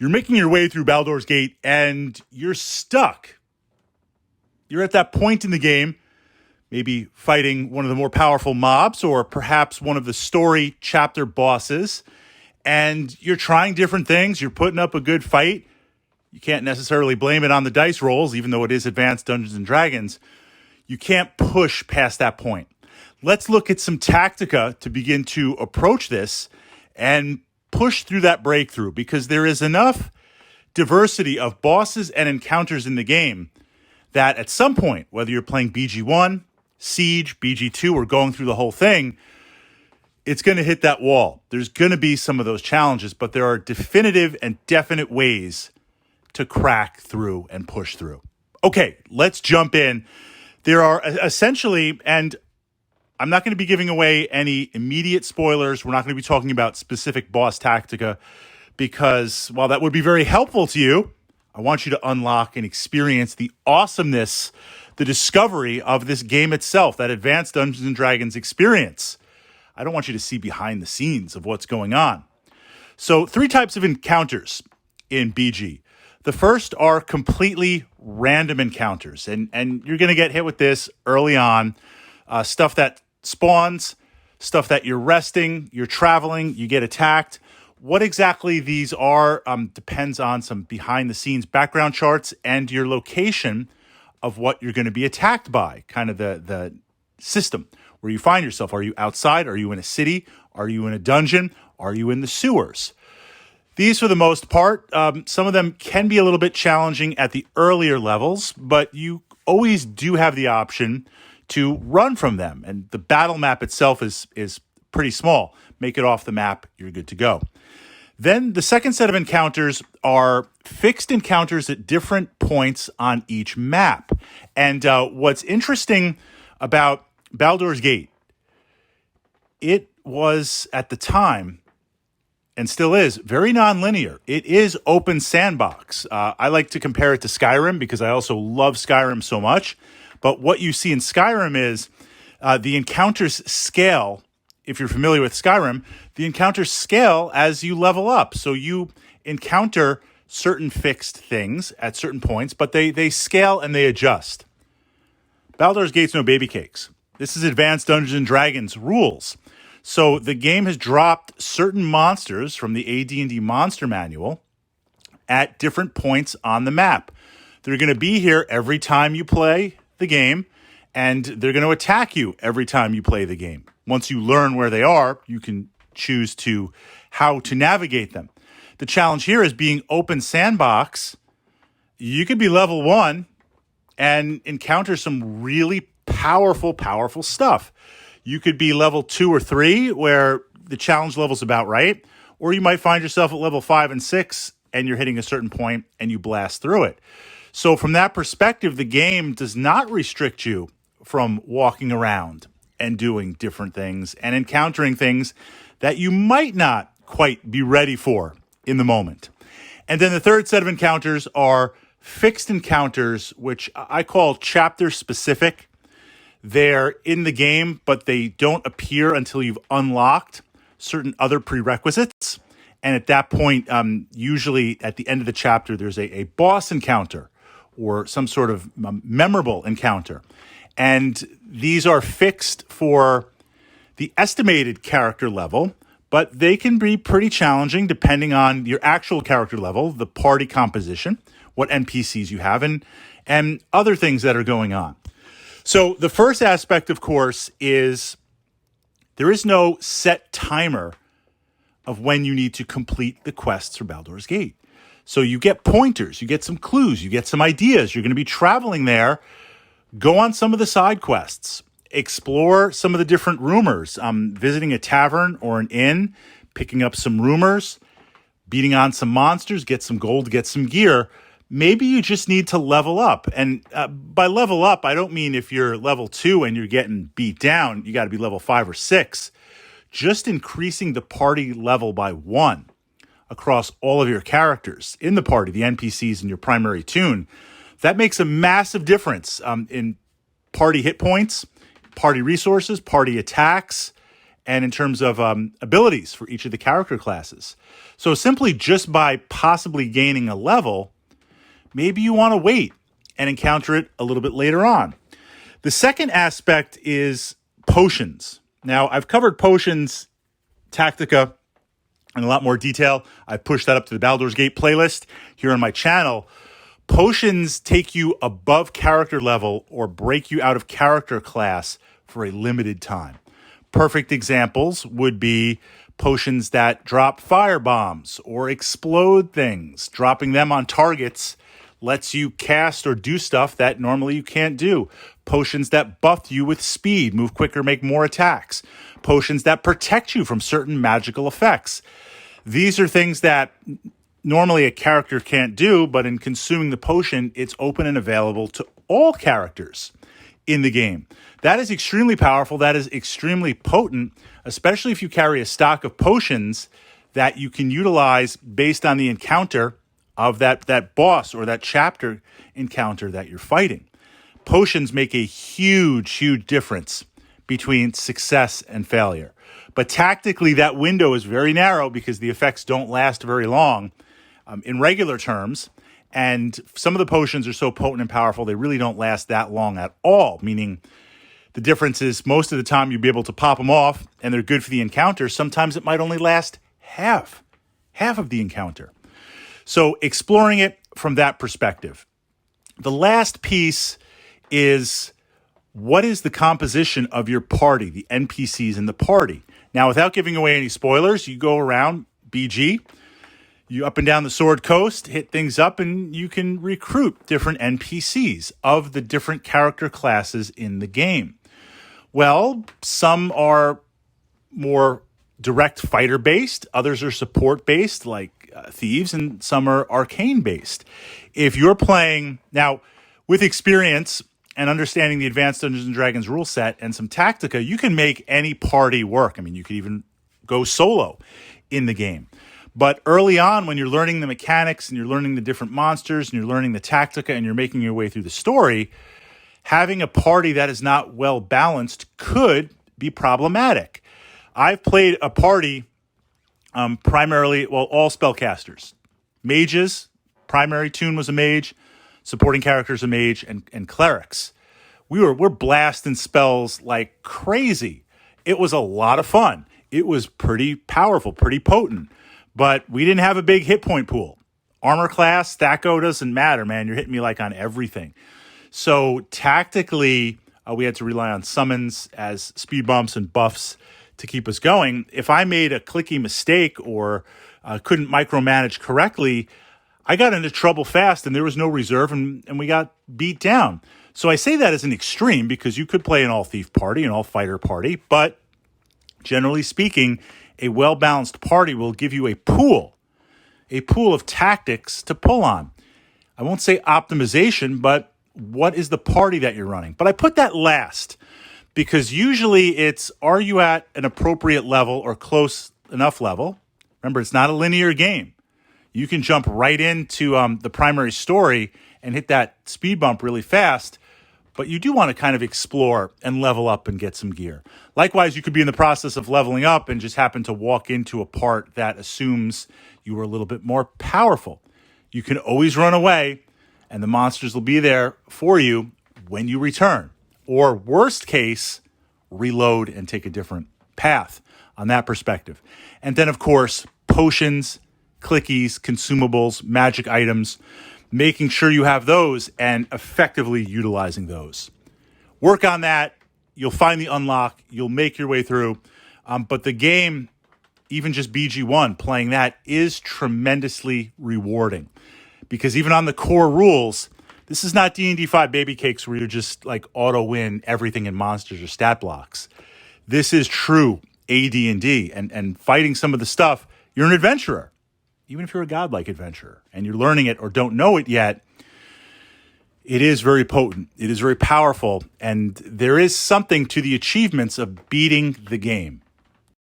You're making your way through Baldur's Gate and you're stuck. You're at that point in the game, maybe fighting one of the more powerful mobs or perhaps one of the story chapter bosses, and you're trying different things. You're putting up a good fight. You can't necessarily blame it on the dice rolls, even though it is advanced Dungeons and Dragons. You can't push past that point. Let's look at some tactica to begin to approach this and push through that breakthrough, because there is enough diversity of bosses and encounters in the game that at some point, whether you're playing BG1, Siege, BG2, or going through the whole thing, it's going to hit that wall. There's going to be some of those challenges, but there are definitive and definite ways to crack through and push through. Okay, let's jump in. There are essentially, and I'm not going to be giving away any immediate spoilers. We're not going to be talking about specific boss tactica, because while that would be very helpful to you, I want you to unlock and experience the awesomeness, the discovery of this game itself, that advanced Dungeons and Dragons experience. I don't want you to see behind the scenes of what's going on. So 3 types of encounters in BG. The first are completely random encounters, and you're going to get hit with this early on. Stuff that spawns, stuff that you're resting, you're traveling, you get attacked. What exactly these are depends on some behind-the-scenes background charts and your location of what you're going to be attacked by, kind of the system where you find yourself. Are you outside? Are you in a city? Are you in a dungeon? Are you in the sewers? These, for the most part, some of them can be a little bit challenging at the earlier levels, but you always do have the option to run from them. And the battle map itself is pretty small. Make it off the map, you're good to go. Then the second set of encounters are fixed encounters at different points on each map. And what's interesting about Baldur's Gate, it was at the time, and still is, very nonlinear. It is open sandbox. I like to compare it to Skyrim because I also love Skyrim so much. But what you see in Skyrim is the encounters scale. If you're familiar with Skyrim, the encounters scale as you level up. So you encounter certain fixed things at certain points, but they scale and they adjust. Baldur's Gate's no baby cakes. This is advanced Dungeons and Dragons rules. So the game has dropped certain monsters from the AD&D Monster Manual at different points on the map. They're going to be here every time you play the game, and they're going to attack you every time you play the game. Once you learn where they are, you can choose to how to navigate them. The challenge here is being open sandbox. You could be level 1 and encounter some really powerful stuff. You could be level 2 or 3 where the challenge level's about right, or you might find yourself at level 5 and 6 and you're hitting a certain point and you blast through it. So from that perspective, the game does not restrict you from walking around and doing different things and encountering things that you might not quite be ready for in the moment. And then the third set of encounters are fixed encounters, which I call chapter specific. They're in the game, but they don't appear until you've unlocked certain other prerequisites. And at that point, usually at the end of the chapter, there's a boss encounter or some sort of memorable encounter. And these are fixed for the estimated character level, but they can be pretty challenging depending on your actual character level, the party composition, what NPCs you have, and other things that are going on. So the first aspect, of course, is there is no set timer of when you need to complete the quests for Baldur's Gate. So you get pointers, you get some clues, you get some ideas. You're going to be traveling there. Go on some of the side quests. Explore some of the different rumors. Visiting a tavern or an inn, picking up some rumors, beating on some monsters, get some gold, get some gear. Maybe you just need to level up. And by level up, I don't mean if you're level 2 and you're getting beat down, you got to be level 5 or 6. Just increasing the party level by 1 across all of your characters in the party, the NPCs and your primary tune. That makes a massive difference in party hit points, party resources, party attacks, and in terms of abilities for each of the character classes. So simply just by possibly gaining a level, maybe you want to wait and encounter it a little bit later on. The second aspect is potions. Now, I've covered potions, Tactica, in a lot more detail. I've pushed that up to the Baldur's Gate playlist here on my channel. Potions take you above character level or break you out of character class for a limited time. Perfect examples would be potions that drop fire bombs or explode things. Dropping them on targets lets you cast or do stuff that normally you can't do. Potions that buff you with speed, move quicker, make more attacks. Potions that protect you from certain magical effects. These are things that normally a character can't do, but in consuming the potion, it's open and available to all characters in the game. That is extremely powerful. That is extremely potent, especially if you carry a stock of potions that you can utilize based on the encounter of that boss or that chapter encounter that you're fighting. Potions make a huge difference between success and failure. But tactically, that window is very narrow because the effects don't last very long in regular terms. And some of the potions are so potent and powerful, they really don't last that long at all, meaning the difference is most of the time you'll be able to pop them off and they're good for the encounter. Sometimes it might only last half of the encounter. So exploring it from that perspective. The last piece is, what is the composition of your party, the NPCs in the party? Now, without giving away any spoilers, you go around BG, you up and down the Sword Coast, hit things up, and you can recruit different NPCs of the different character classes in the game. Well, some are more direct fighter-based, others are support-based, like thieves, and some are arcane-based. If you're playing, now, with experience and understanding the Advanced Dungeons & Dragons rule set and some Tactica, you can make any party work. I mean, you could even go solo in the game. But early on, when you're learning the mechanics and you're learning the different monsters and you're learning the Tactica and you're making your way through the story, having a party that is not well balanced could be problematic. I've played a party primarily, all spellcasters. Mages, primary tune was a mage, supporting characters a mage, and clerics. We're blasting spells like crazy. It was a lot of fun. It was pretty powerful, pretty potent, but we didn't have a big hit point pool. Armor class, Thaco doesn't matter, man. You're hitting me like on everything. So tactically, we had to rely on summons as speed bumps and buffs to keep us going. If I made a clicky mistake or couldn't micromanage correctly, I got into trouble fast and there was no reserve and we got beat down. So I say that as an extreme because you could play an all-thief party, an all-fighter party, but generally speaking, a well-balanced party will give you a pool of tactics to pull on. I won't say optimization, but what is the party that you're running? But I put that last because usually it's, are you at an appropriate level or close enough level? Remember, it's not a linear game. You can jump right into the primary story and hit that speed bump really fast, but you do want to kind of explore and level up and get some gear. Likewise, you could be in the process of leveling up and just happen to walk into a part that assumes you were a little bit more powerful. You can always run away, and the monsters will be there for you when you return. Or worst case, reload and take a different path on that perspective. And then, of course, potions, clickies, consumables, magic items, making sure you have those and effectively utilizing those. Work on that. You'll find the unlock. You'll make your way through. But the game, even just BG1, playing that is tremendously rewarding. Because even on the core rules, this is not D&D 5 baby cakes where you're just like auto-win everything in monsters or stat blocks. This is true AD&D. And fighting some of the stuff, you're an adventurer. Even if you're a godlike adventurer and you're learning it or don't know it yet, it is very potent. It is very powerful. And there is something to the achievements of beating the game.